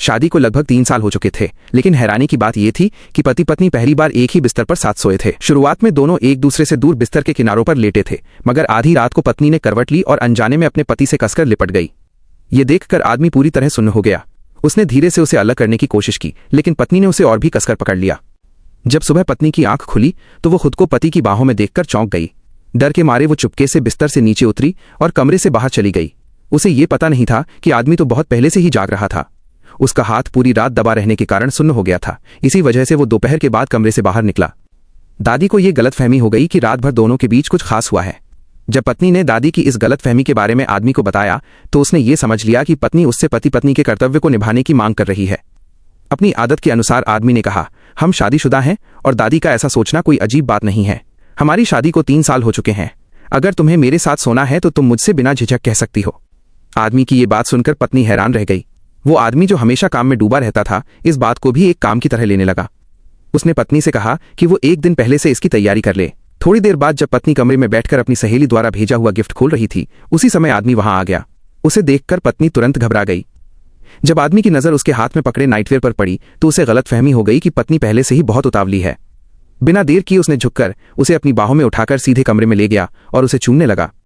शादी को लगभग 3 साल हो चुके थे, लेकिन हैरानी की बात यह थी कि पति पत्नी पहली बार एक ही बिस्तर पर साथ सोए थे। शुरुआत में दोनों एक दूसरे से दूर बिस्तर के किनारों पर लेटे थे, मगर आधी रात को पत्नी ने करवट ली और अनजाने में अपने पति से कसकर लिपट गई। ये देखकर आदमी पूरी तरह सुन्न हो गया। उसने धीरे से उसे अलग करने की कोशिश की, लेकिन पत्नी ने उसे और भी कसकर पकड़ लिया। जब सुबह पत्नी की आंख खुली तो वो खुद को पति की बाहों में देखकर चौंक गई। डर के मारे वो चुपके से बिस्तर से नीचे उतरी और कमरे से बाहर चली गई। उसे ये पता नहीं था कि आदमी तो बहुत पहले से ही जाग रहा था। उसका हाथ पूरी रात दबा रहने के कारण सुन्न हो गया था। इसी वजह से वो दोपहर के बाद कमरे से बाहर निकला। दादी को ये गलतफहमी हो गई कि रात भर दोनों के बीच कुछ खास हुआ है। जब पत्नी ने दादी की इस गलतफहमी के बारे में आदमी को बताया तो उसने ये समझ लिया कि पत्नी उससे पति पत्नी के कर्तव्य को निभाने की मांग कर रही है। अपनी आदत के अनुसार आदमी ने कहा, हम शादीशुदा हैं और दादी का ऐसा सोचना कोई अजीब बात नहीं है। हमारी शादी को 3 साल हो चुके हैं। अगर तुम्हें मेरे साथ सोना है तो तुम मुझसे बिना झिझक कह सकती हो। आदमी की ये बात सुनकर पत्नी हैरान रह गई। वो आदमी जो हमेशा काम में डूबा रहता था, इस बात को भी एक काम की तरह लेने लगा। उसने पत्नी से कहा कि वो एक दिन पहले से इसकी तैयारी कर ले। थोड़ी देर बाद जब पत्नी कमरे में बैठकर अपनी सहेली द्वारा भेजा हुआ गिफ्ट खोल रही थी, उसी समय आदमी वहां आ गया। उसे देखकर पत्नी तुरंत घबरा गई। जब आदमी की नजर उसके हाथ में पकड़े नाइटवेयर पर पड़ी तो उसे गलतफहमी हो गई कि पत्नी पहले से ही बहुत उतावली है। बिना देर किए उसने झुककर उसे अपनी बाहों में उठाकर सीधे कमरे में ले गया और उसे चूमने लगा।